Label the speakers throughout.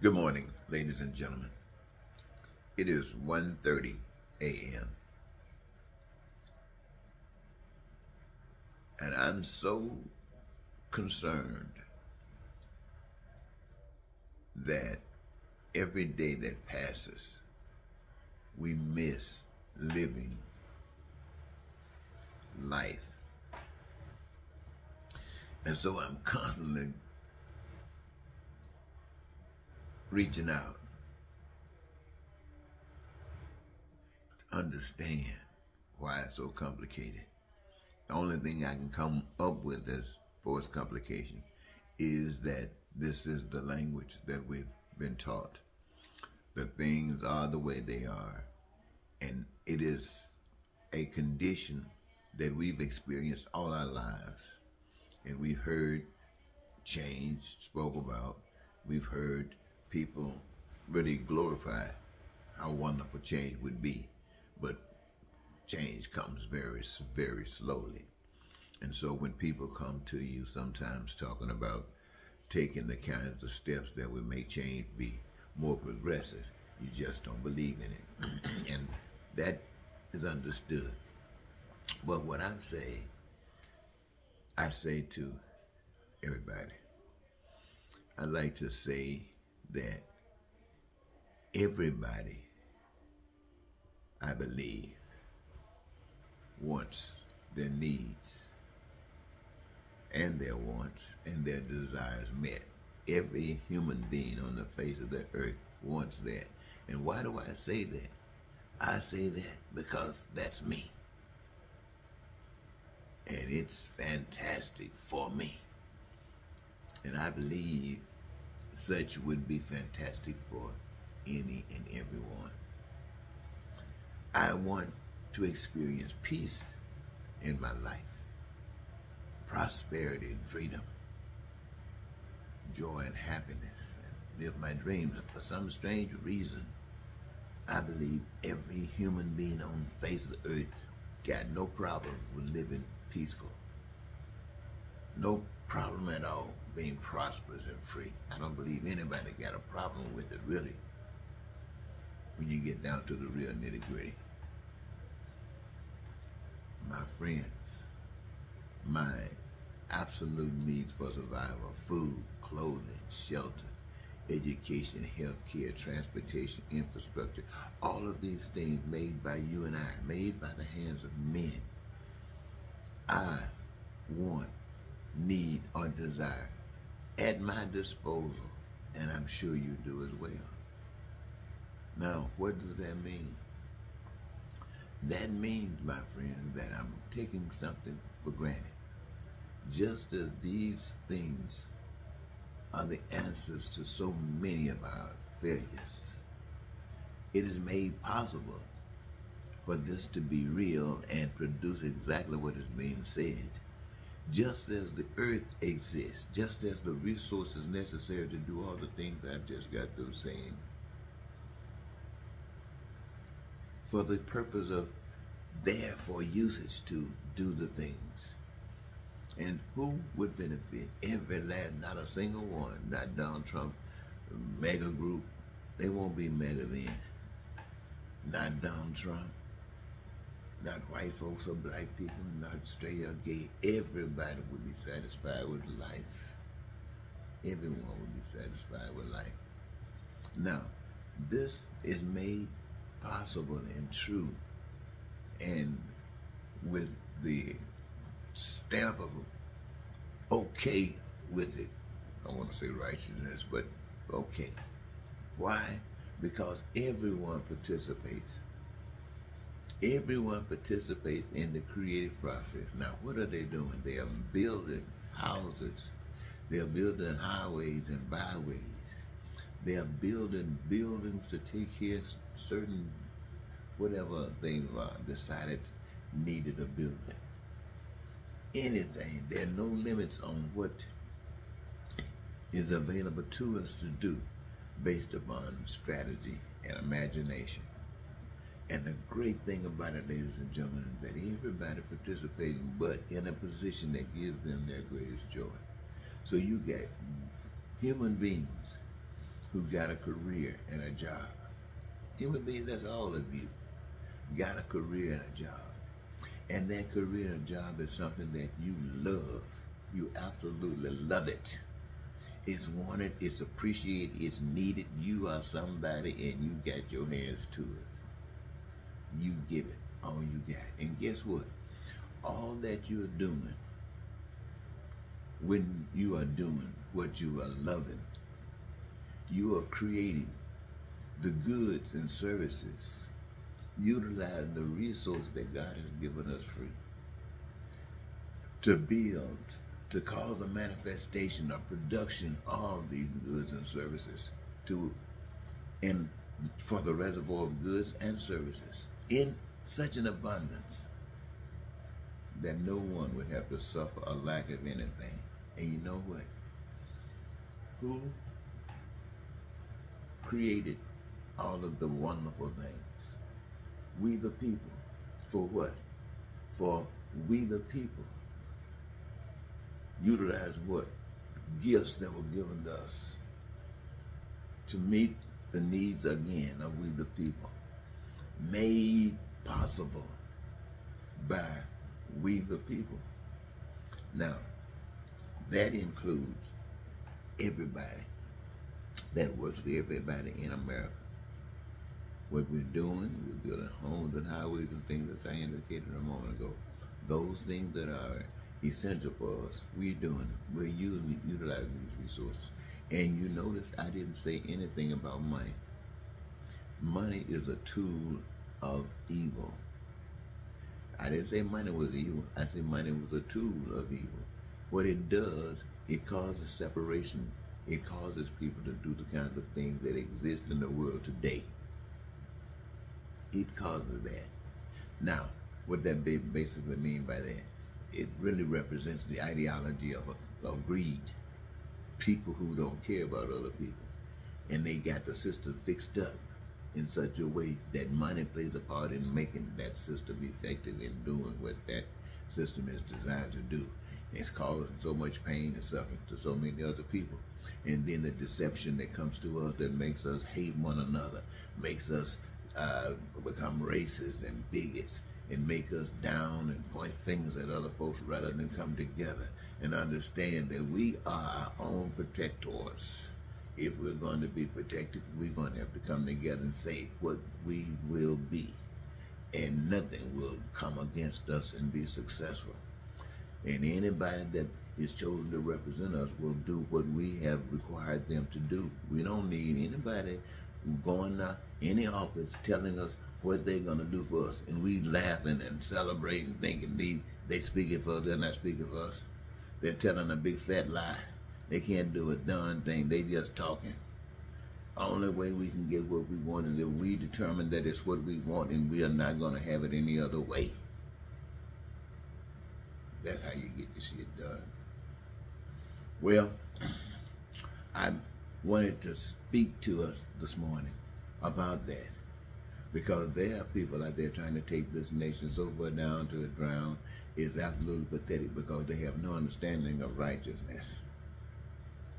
Speaker 1: Good morning, ladies and gentlemen. It is 1:30 a.m. and I'm so concerned that every day that passes, we miss living life. And so I'm constantly reaching out to understand why it's so complicated. The only thing I can come up with as far as complication is that this is the language that we've been taught. That things are the way they are, and it is a condition that we've experienced all our lives. And we've heard change spoke about. We've heard people really glorify how wonderful change would be, but change comes very, very slowly. And so when people come to you sometimes talking about taking the kinds of steps that would make change be more progressive, you just don't believe in it. And that is understood. But what I say to everybody, I like to say that everybody, I believe, wants their needs and their wants and their desires met. Every human being on the face of the earth wants that. And why do I say that? I say that because that's me. And it's fantastic for me. And I believe such would be fantastic for any and everyone. I want to experience peace in my life, prosperity and freedom, joy and happiness, and live my dreams. And for some strange reason, I believe every human being on the face of the earth got no problem with living peaceful. No problem at all being prosperous and free. I don't believe anybody got a problem with it, really, when you get down to the real nitty-gritty. My friends, my absolute needs for survival: food, clothing, shelter, education, health care, transportation, infrastructure, all of these things made by you and I, made by the hands of men, I want, need, or desire at my disposal, and I'm sure you do as well. Now, what does that mean? That means, my friends, that I'm taking something for granted. Just as these things are the answers to so many of our failures, it is made possible for this to be real and produce exactly what is being said. Just as the earth exists, just as the resources necessary to do all the things I've just got through saying, for the purpose of therefore usage to do the things. And who would benefit? Every last, not a single one. Not Donald Trump, mega group. They won't be mega then. Not Donald Trump. Not white folks or black people. Not straight or gay. Everybody would be satisfied with life. Everyone would be satisfied with life. Now, this is made possible and true, and with the stamp of okay with it. I want to say righteousness, but okay. Why? Because everyone participates. Everyone participates in the creative process. Now, what are they doing? They are building houses. They are building highways and byways. They are building buildings to take care of certain whatever they've decided needed a building. Anything. There are no limits on what is available to us to do based upon strategy and imagination. And the great thing about it, ladies and gentlemen, is that everybody participating, but in a position that gives them their greatest joy. So you get human beings who got a career and a job. Human beings, that's all of you. Got a career and a job. And that career and job is something that you love. You absolutely love it. It's wanted, it's appreciated, it's needed. You are somebody and you got your hands to it. You give it all you got. And guess what? All that you're doing, when you are doing what you are loving, you are creating the goods and services, utilizing the resource that God has given us free to build, to cause a manifestation, a production of these goods and services and for the reservoir of goods and services in such an abundance that no one would have to suffer a lack of anything. And you know what? Who created all of the wonderful things? We the people. For what? For we the people utilize what? Gifts that were given to us to meet the needs again of we the people, made possible by we the people. Now, that includes everybody that works for everybody in America. What we're doing, we're building homes and highways and things, as I indicated a moment ago. Those things that are essential for us, we're doing it. We're utilizing these resources. And you notice I didn't say anything about money. Money is a tool of evil. I didn't say money was evil. I said money was a tool of evil. What it does, it causes separation. It causes people to do the kinds of things that exist in the world today. It causes that. Now, what that basically mean by that, it really represents the ideology of greed. People who don't care about other people. And they got the system fixed up in such a way that money plays a part in making that system effective in doing what that system is designed to do. It's causing so much pain and suffering to so many other people. And then the deception that comes to us that makes us hate one another, makes us become racist and bigots, and make us down and point fingers at other folks rather than come together and understand that we are our own protectors. If we're going to be protected, we're going to have to come together and say what we will be. And nothing will come against us and be successful. And anybody that is chosen to represent us will do what we have required them to do. We don't need anybody going to any office telling us what they're going to do for us. And we laughing and celebrating, thinking they speaking for us, they're not speaking for us. They're telling a big fat lie. They can't do a darn thing. They just talking. Only way we can get what we want is if we determine that it's what we want and we are not going to have it any other way. That's how you get this shit done. Well, I wanted to speak to us this morning about that because there are people out there trying to take this nation so far down to the ground. It's absolutely pathetic because they have no understanding of righteousness.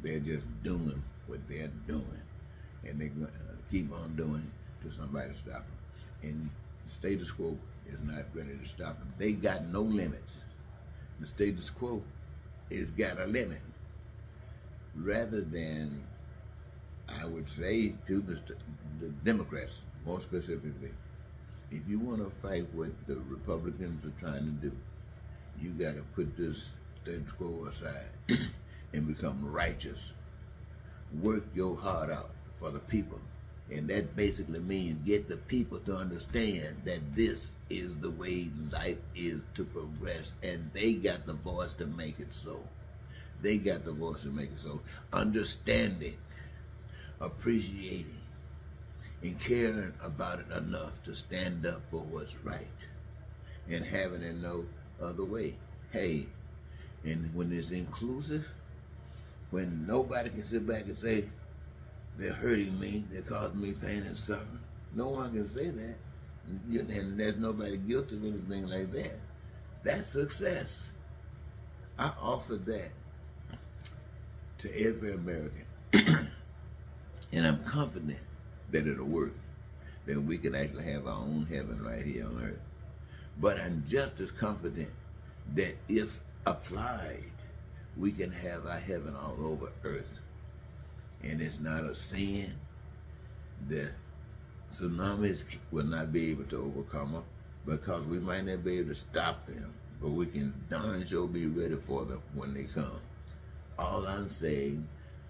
Speaker 1: They're just doing what they're doing, and they're going to keep on doing it till somebody stop them. And the status quo is not ready to stop them. They got no limits. The status quo has got a limit. Rather than, I would say to the Democrats, more specifically, if you want to fight what the Republicans are trying to do, you got to put this status quo aside and become righteous. Work your heart out for the people. And that basically means get the people to understand that this is the way life is to progress, and they got the voice to make it so. They got the voice to make it so. Understanding, appreciating, and caring about it enough to stand up for what's right, and having it no other way. Hey, and when it's inclusive, when nobody can sit back and say, they're hurting me, they're causing me pain and suffering. No one can say that. And there's nobody guilty of anything like that. That's success. I offer that to every American. And I'm confident that it'll work, that we can actually have our own heaven right here on earth. But I'm just as confident that if applied, we can have our heaven all over earth. And it's not a sin that tsunamis will not be able to overcome them, because we might not be able to stop them, but we can darn sure be ready for them when they come. All I'm saying,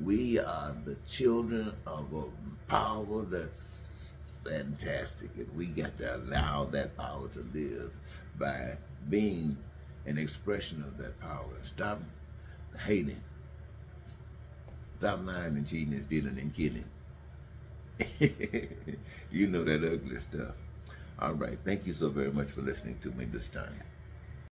Speaker 1: we are the children of a power that's fantastic, and we got to allow that power to live by being an expression of that power. Stop hating. Stop lying and cheating and stealing and killing. You know that ugly stuff. All right. Thank you so very much for listening to me this time.